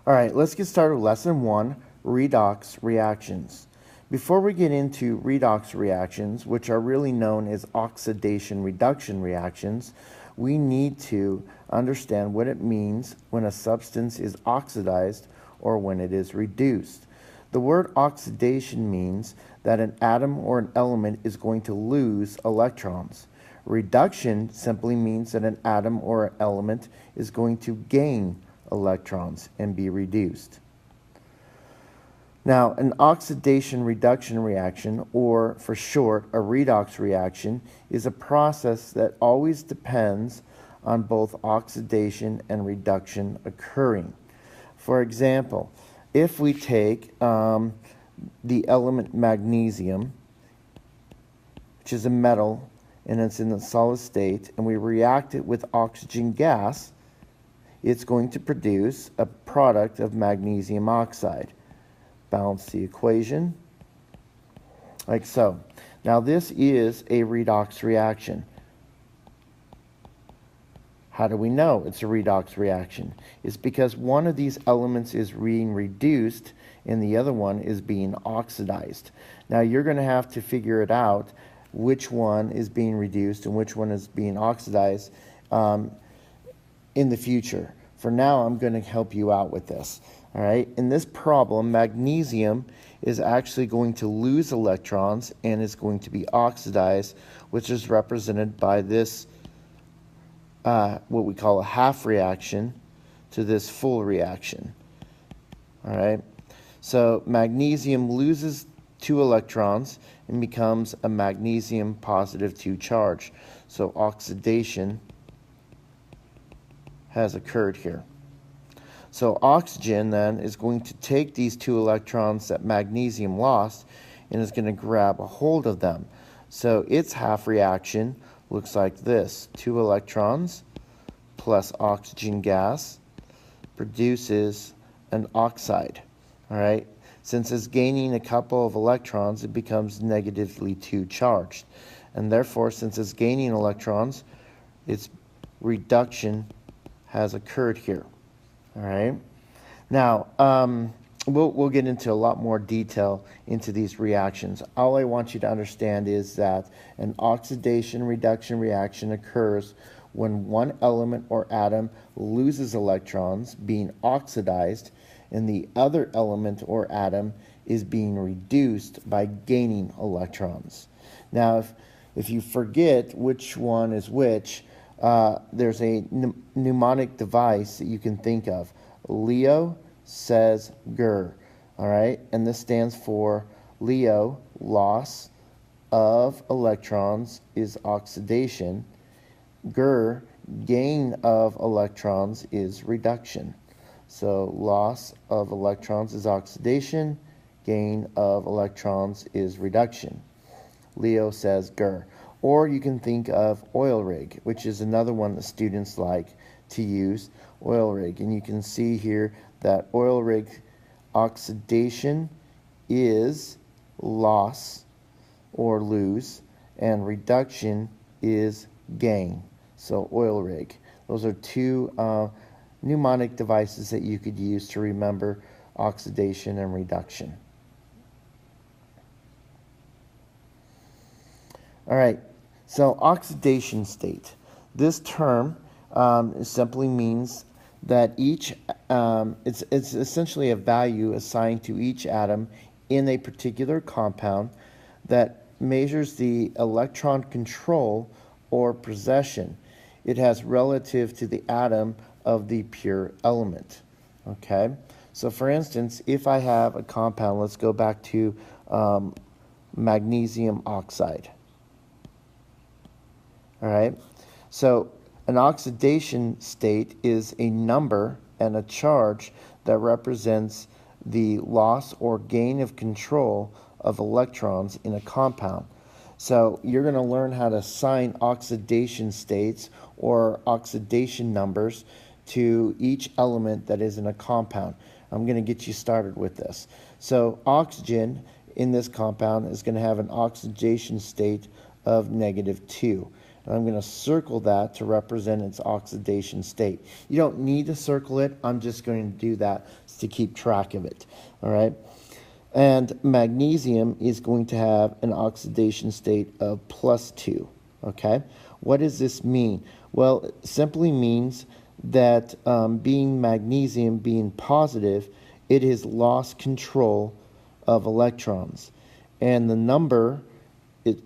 All right, let's get started with lesson 1, redox reactions. Before we get into redox reactions, which are really known as oxidation reduction reactions, we need to understand what it means when a substance is oxidized or when it is reduced. The word oxidation means that an atom or an element is going to lose electrons. Reduction simply means that an atom or an element is going to gain electrons and be reduced. Now, an oxidation reduction reaction, or for short, a redox reaction, is a process that always depends on both oxidation and reduction occurring. For example, if we take the element magnesium, which is a metal and it's in a solid state, and we react it with oxygen gas, it's going to produce a product of magnesium oxide. Balance the equation like so. Now this is a redox reaction. How do we know it's a redox reaction? It's because one of these elements is being reduced and the other one is being oxidized. Now you're going to have to figure it out which one is being reduced and which one is being oxidized in the future. For now, I'm going to help you out with this. All right. In this problem, magnesium is actually going to lose electrons and is going to be oxidized, which is represented by this, what we call a half reaction to this full reaction. All right. So magnesium loses 2 electrons and becomes a magnesium positive 2 charge. So oxidation has occurred here. So oxygen then is going to take these 2 electrons that magnesium lost and is going to grab a hold of them. So its half reaction looks like this. 2 electrons plus oxygen gas produces an oxide. All right. Since it's gaining a couple of electrons, it becomes negatively 2 charged. And therefore, since it's gaining electrons, its reduction has occurred here. All right. Now, we'll get into a lot more detail into these reactions. All I want you to understand is that an oxidation reduction reaction occurs when one element or atom loses electrons, being oxidized, and the other element or atom is being reduced by gaining electrons. Now, if you forget which one is which, there's a mnemonic device that you can think of. Leo says Ger, all right? And this stands for Leo, loss of electrons is oxidation. Ger, gain of electrons is reduction. So loss of electrons is oxidation, gain of electrons is reduction. Leo says Ger. Or you can think of oil rig, which is another one that students like to use, oil rig. And you can see here that oil rig oxidation is loss or lose, and reduction is gain. So oil rig. Those are 2 mnemonic devices that you could use to remember oxidation and reduction. All right, so oxidation state. This term simply means that each, it's essentially a value assigned to each atom in a particular compound that measures the electron control or possession it has relative to the atom of the pure element. Okay, so for instance, if I have a compound, let's go back to magnesium oxide. All right, so an oxidation state is a number and a charge that represents the loss or gain of control of electrons in a compound. So you're going to learn how to assign oxidation states or oxidation numbers to each element that is in a compound. I'm going to get you started with this. So oxygen in this compound is going to have an oxidation state of -2. And I'm going to circle that to represent its oxidation state. You don't need to circle it. I'm just going to do that to keep track of it. All right. And magnesium is going to have an oxidation state of +2. Okay. What does this mean? Well, it simply means that being magnesium being positive, it has lost control of electrons. And the number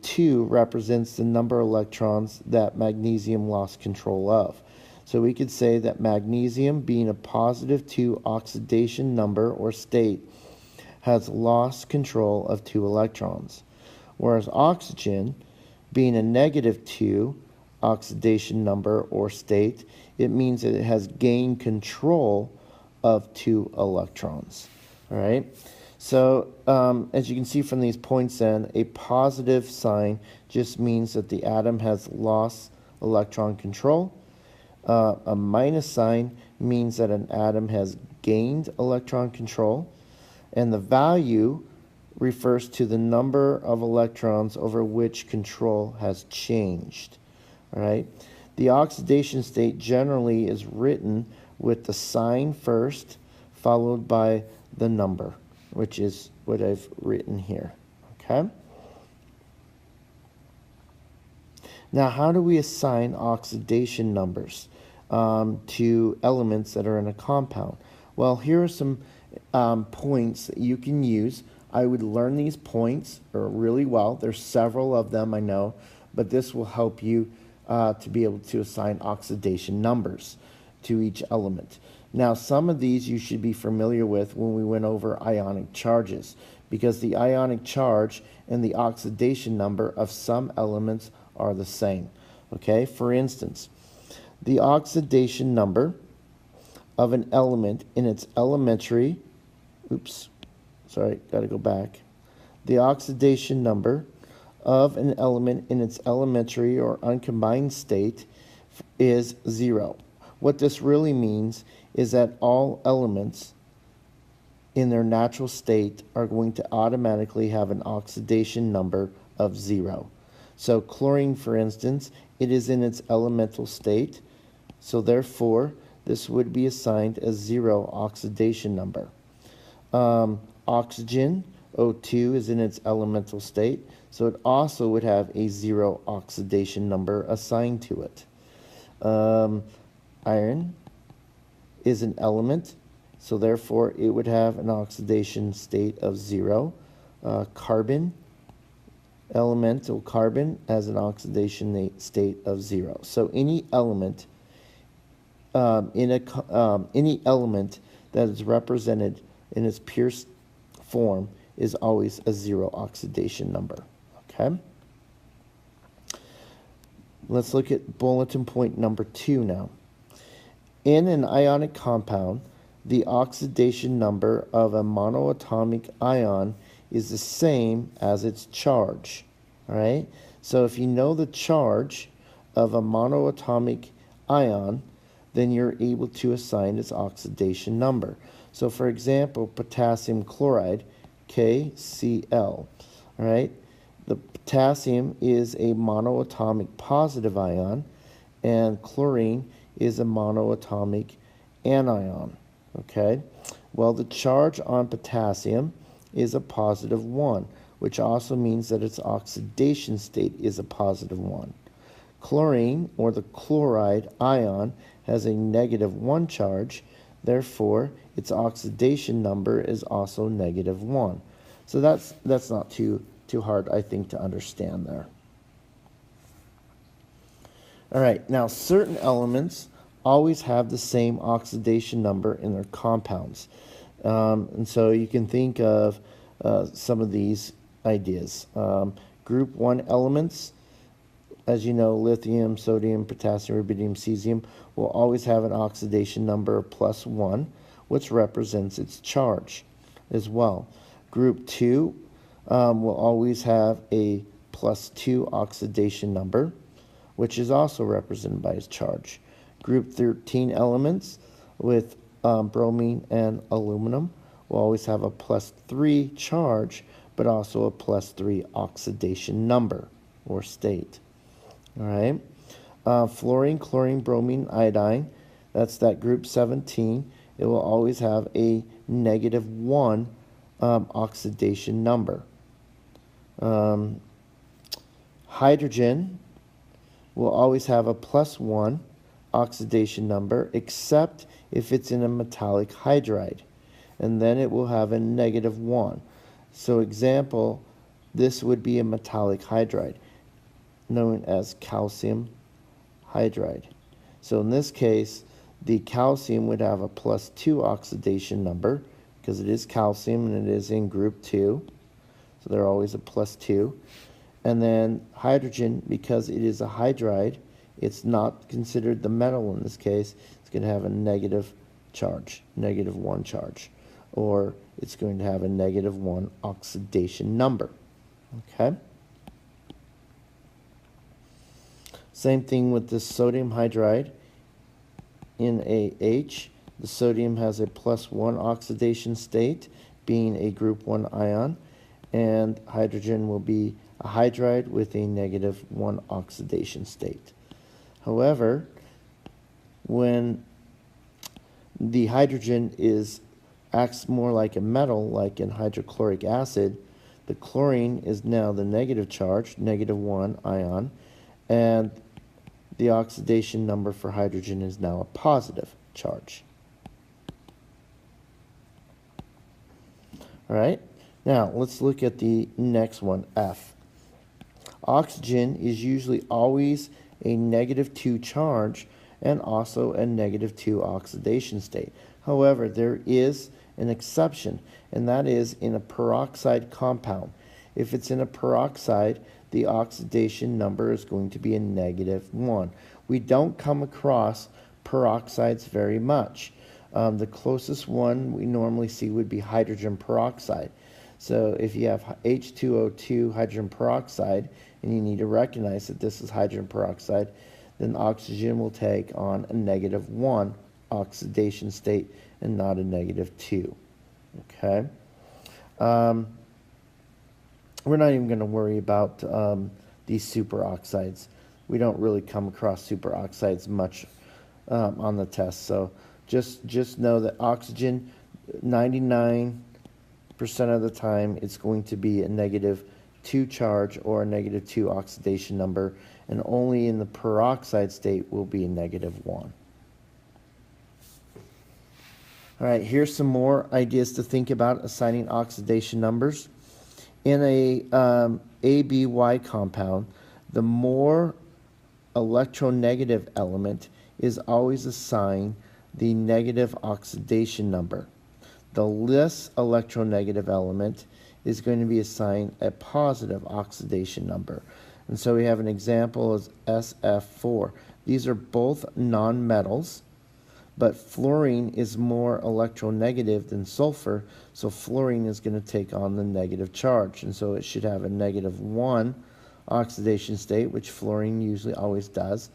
2 represents the number of electrons that magnesium lost control of. So we could say that magnesium, being a +2 oxidation number or state, has lost control of 2 electrons. Whereas oxygen, being a -2 oxidation number or state, it means that it has gained control of 2 electrons. All right. So as you can see from these points then, a positive sign just means that the atom has lost electron control. A minus sign means that an atom has gained electron control. And the value refers to the number of electrons over which control has changed. All right. The oxidation state generally is written with the sign first, followed by the number, which is what I've written here. Okay. Now, how do we assign oxidation numbers to elements that are in a compound? Well, here are some points that you can use. I would learn these points really well. There's several of them, I know, but this will help you to be able to assign oxidation numbers to each element. Now, some of these you should be familiar with when we went over ionic charges, because the ionic charge and the oxidation number of some elements are the same. Okay, for instance, the oxidation number of an element in its elementary, the oxidation number of an element in its elementary or uncombined state is 0. What this really means is that all elements in their natural state are going to automatically have an oxidation number of 0. So chlorine, for instance, it is in its elemental state, so therefore this would be assigned a 0 oxidation number. Oxygen, O2, is in its elemental state, so it also would have a 0 oxidation number assigned to it. Iron is an element, so therefore it would have an oxidation state of 0. Carbon, elemental carbon, has an oxidation state of 0. So any element any element that is represented in its pure form is always a 0 oxidation number. Okay. Let's look at bulletin point number 2 now. In an ionic compound, the oxidation number of a monoatomic ion is the same as its charge. All right. So if you know the charge of a monoatomic ion, then you're able to assign its oxidation number. So for example, potassium chloride, KCl, all right? The potassium is a monoatomic positive ion, and chlorine is a monoatomic anion, okay? Well, the charge on potassium is a +1, which also means that its oxidation state is a +1. Chlorine, or the chloride ion, has a -1 charge, therefore its oxidation number is also -1. So that's not too hard, I think, to understand there. All right, now certain elements always have the same oxidation number in their compounds. And so you can think of some of these ideas. Group 1 elements, as you know, lithium, sodium, potassium, rubidium, cesium, will always have an oxidation number of +1, which represents its charge as well. Group 2 will always have a +2 oxidation number, which is also represented by its charge. Group 13 elements with bromine and aluminum will always have a +3 charge, but also a +3 oxidation number or state. All right. fluorine, chlorine, bromine, iodine, that's that group 17, it will always have a -1 oxidation number. Hydrogen will always have a +1 oxidation number, except if it's in a metallic hydride, and then it will have a -1. So example, this would be a metallic hydride known as calcium hydride. So in this case, the calcium would have a +2 oxidation number because it is calcium and it is in group 2. So they're always a +2. And then hydrogen, because it is a hydride, it's not considered the metal in this case, it's going to have a negative charge, -1 charge. Or it's going to have a -1 oxidation number. Okay? Same thing with the sodium hydride. NaH, the sodium has a +1 oxidation state, being a group 1 ion, and hydrogen will be a hydride with a -1 oxidation state. However, when the hydrogen acts more like a metal, like in hydrochloric acid, the chlorine is now the negative charge, -1 ion, and the oxidation number for hydrogen is now a positive charge. All right, now let's look at the next one, F. Oxygen is usually always a -2 charge and also a -2 oxidation state. However, there is an exception, and that is in a peroxide compound. If it's in a peroxide, the oxidation number is going to be a -1. We don't come across peroxides very much. The closest one we normally see would be hydrogen peroxide. So if you have H2O2 hydrogen peroxide, and you need to recognize that this is hydrogen peroxide, then oxygen will take on a -1 oxidation state and not a -2. Okay? We're not even going to worry about these superoxides. We don't really come across superoxides much on the test. So just know that oxygen, 99% of the time, it's going to be a -2 charge or a -2 oxidation number, and only in the peroxide state will be a -1. All right, here's some more ideas to think about assigning oxidation numbers. In a ABY compound, the more electronegative element is always assigned the negative oxidation number. The less electronegative element is going to be assigned a positive oxidation number. And so we have an example as SF4. These are both nonmetals, but fluorine is more electronegative than sulfur, so fluorine is going to take on the negative charge. And so it should have a -1 oxidation state, which fluorine usually always does.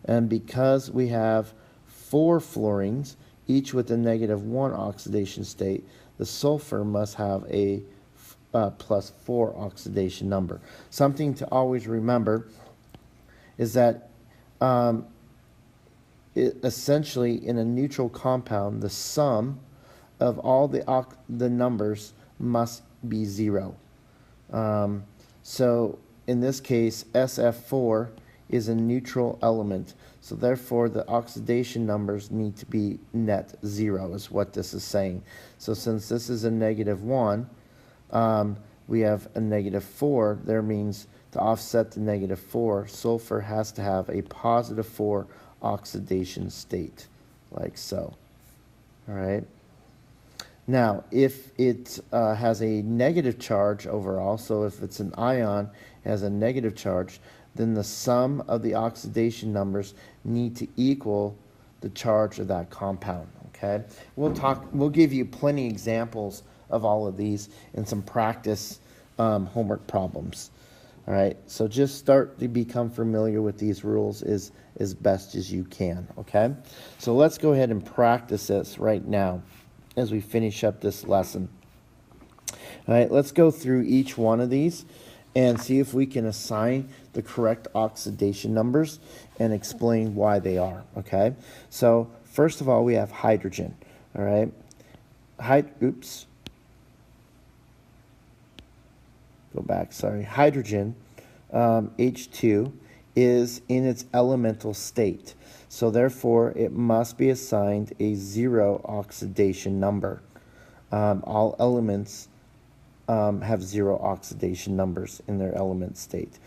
And because we have 4 fluorines, each with a -1 oxidation state, the sulfur must have a +4 oxidation number. Something to always remember is that essentially in a neutral compound, the sum of all the numbers must be 0. So in this case, SF4 is a neutral element. So therefore, the oxidation numbers need to be net 0 is what this is saying. So since this is a -1, we have a -4. There means to offset the -4, sulfur has to have a +4 oxidation state, like so. All right. Now, if it has a negative charge overall, so if it's an ion, it has a negative charge, then the sum of the oxidation numbers need to equal the charge of that compound. Okay, we'll give you plenty of examples of all of these and some practice homework problems. All right, so just start to become familiar with these rules as best as you can. Okay, so let's go ahead and practice this right now as we finish up this lesson. All right, let's go through each one of these, and see if we can assign the correct oxidation numbers and explain why they are, okay? So first of all, we have hydrogen, all right? Hydrogen, H2, is in its elemental state. So therefore, it must be assigned a 0 oxidation number. All elements have 0 oxidation numbers in their element state.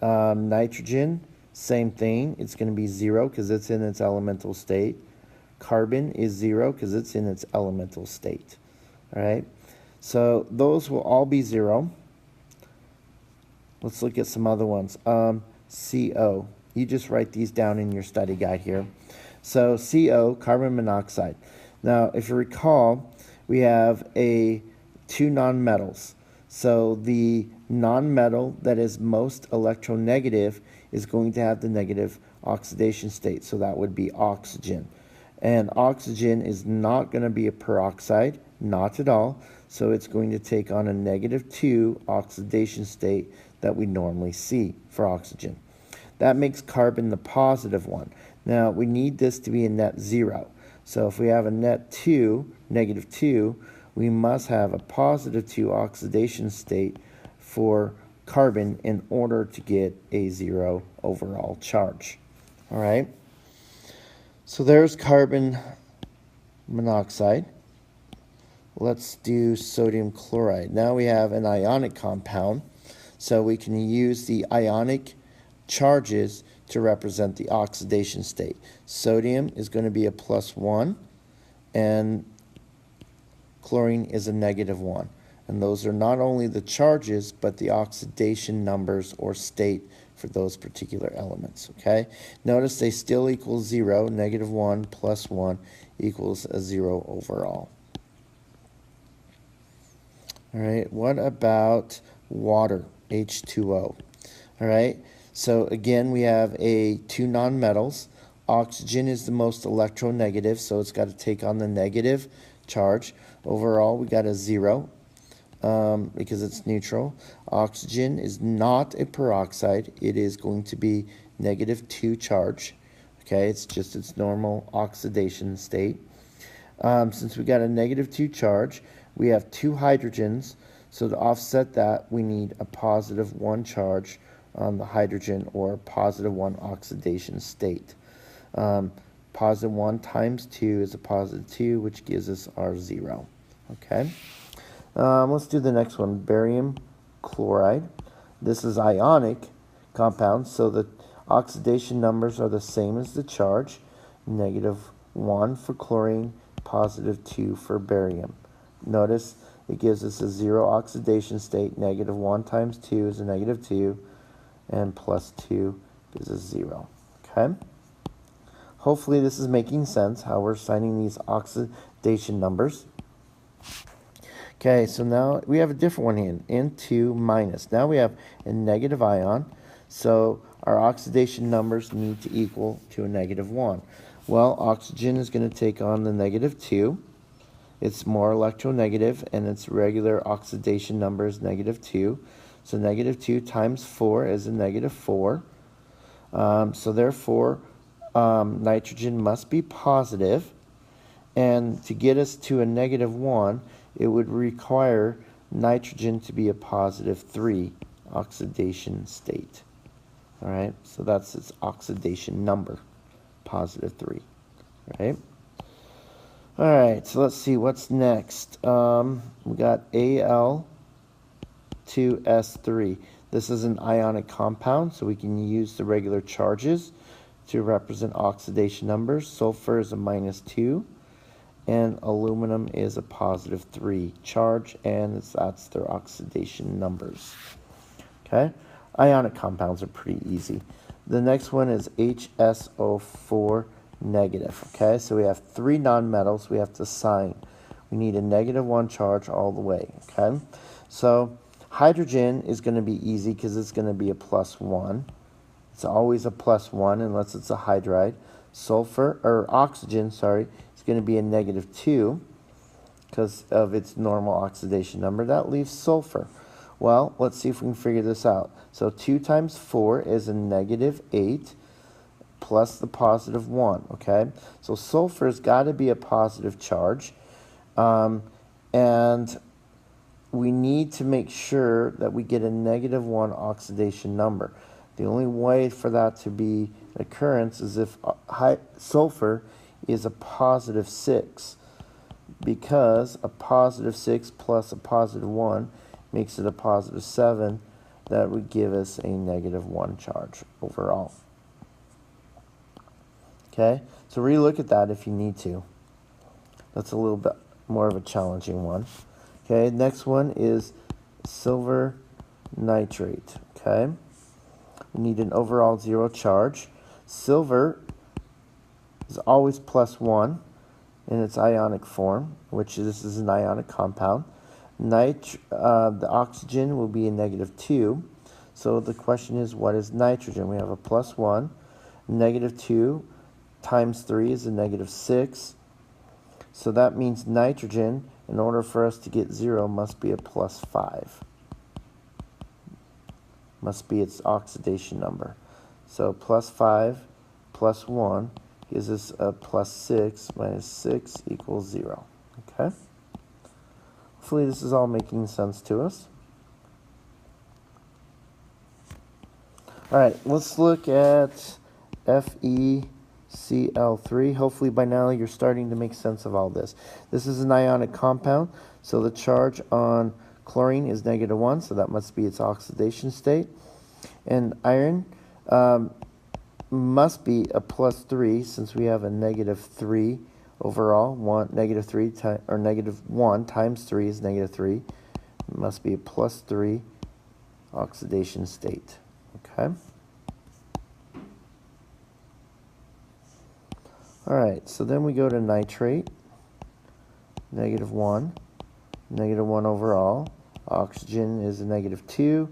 Nitrogen, same thing. It's going to be 0 because it's in its elemental state. Carbon is 0 because it's in its elemental state. All right? So those will all be 0. Let's look at some other ones. CO. You just write these down in your study guide here. So CO, carbon monoxide. Now, if you recall, we have two nonmetals. So the nonmetal that is most electronegative is going to have the negative oxidation state. So that would be oxygen. And oxygen is not going to be a peroxide, not at all. So it's going to take on a -2 oxidation state that we normally see for oxygen. That makes carbon the positive one. Now, we need this to be a net 0. So if we have a -2, we must have a +2 oxidation state for carbon in order to get a 0 overall charge. All right? So there's carbon monoxide. Let's do sodium chloride. Now we have an ionic compound, so we can use the ionic charges to represent the oxidation state. Sodium is going to be a +1, and chlorine is a -1. And those are not only the charges, but the oxidation numbers or state for those particular elements, okay? Notice they still equal 0, -1 + 1 equals a 0 overall. All right, what about water, H2O? All right, so again, we have two nonmetals. Oxygen is the most electronegative, so it's got to take on the negative charge. Overall, we got a 0 because it's neutral. Oxygen is not a peroxide. It is going to be -2 charge. Okay, it's just its normal oxidation state. Since we got a -2 charge, we have 2 hydrogens, so to offset that, we need a +1 charge on the hydrogen or +1 oxidation state. +1 times 2 is a +2, which gives us our 0. Okay, let's do the next one, barium chloride. This is ionic compound, so the oxidation numbers are the same as the charge. -1 for chlorine, +2 for barium. Notice it gives us a 0 oxidation state. -1 times 2 is a -2, and +2 gives us 0. Okay? Hopefully this is making sense, how we're assigning these oxidation numbers. Okay, so now we have a different one here, N2-. Now we have a negative ion, so our oxidation numbers need to equal to a -1. Well, oxygen is going to take on the -2. It's more electronegative, and its regular oxidation number is -2. So -2 times 4 is a -4. So therefore, nitrogen must be positive. And to get us to a -1, it would require nitrogen to be a +3 oxidation state. All right, so that's its oxidation number, +3. Right? All right, so let's see what's next. We got Al2S3. This is an ionic compound, so we can use the regular charges to represent oxidation numbers. Sulfur is a -2, and aluminum is a +3 charge, and that's their oxidation numbers. Okay, ionic compounds are pretty easy. The next one is HSO4-. Okay, so we have 3 nonmetals we have to assign. We need a -1 charge all the way. Okay, so hydrogen is going to be easy because it's going to be a +1. It's always a +1 unless it's a hydride. Oxygen, is going to be a -2 because of its normal oxidation number. That leaves sulfur. Well, let's see if we can figure this out. So 2 times 4 is a negative 8 plus the positive 1, okay? So sulfur's got to be a positive charge. And we need to make sure that we get a negative 1 oxidation number. The only way for that to be an occurrence is if sulfur is a positive 6, because a positive 6 plus a positive 1 makes it a positive 7. That would give us a negative 1 charge overall. Okay, so relook at that if you need to. That's a little bit more of a challenging one. Okay, next one is silver nitrate. Okay, we need an overall 0 charge. Silver is always +1 in its ionic form, which this is an ionic compound. The oxygen will be a -2. So the question is, what is nitrogen? We have a +1. -2 times 3 is a -6. So that means nitrogen, in order for us to get 0, must be a +5. Must be its oxidation number. So +5 plus 1 gives us a +6 minus 6 equals 0. Okay? Hopefully this is all making sense to us. All right, let's look at FeCl3. Hopefully by now you're starting to make sense of all this. This is an ionic compound, so the charge on chlorine is -1, so that must be its oxidation state. And iron must be a +3, since we have a -3 overall. -1 times 3 is -3. It must be a +3 oxidation state. Okay. All right, so then we go to nitrate. -1. -1 overall. Oxygen is a -2.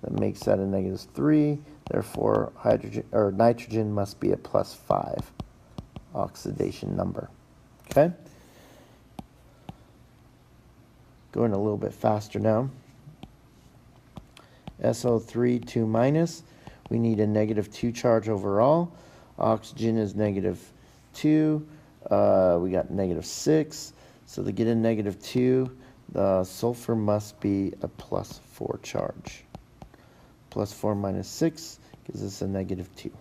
That makes that a -3. Therefore, nitrogen must be a +5 oxidation number. Okay? Going a little bit faster now. SO3, 2-. We need a -2 charge overall. Oxygen is -2. We got -6. So to get a -2, the sulfur must be a +4 charge. +4 minus 6 gives us a -2.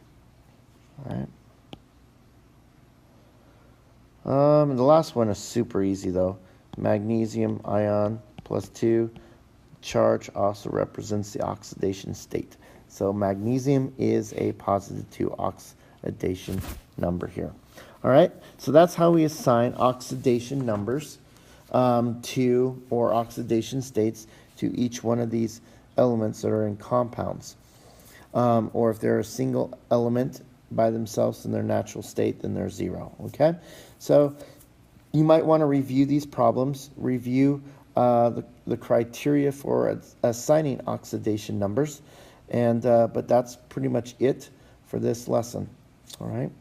All right. And the last one is super easy though. Magnesium ion +2. Charge also represents the oxidation state. So magnesium is a +2 oxidation number here. All right, so that's how we assign oxidation numbers or oxidation states to each one of these elements that are in compounds. Or if they're a single element by themselves in their natural state, then they're 0, okay? So you might want to review these problems, review the criteria for assigning oxidation numbers, and but that's pretty much it for this lesson, all right?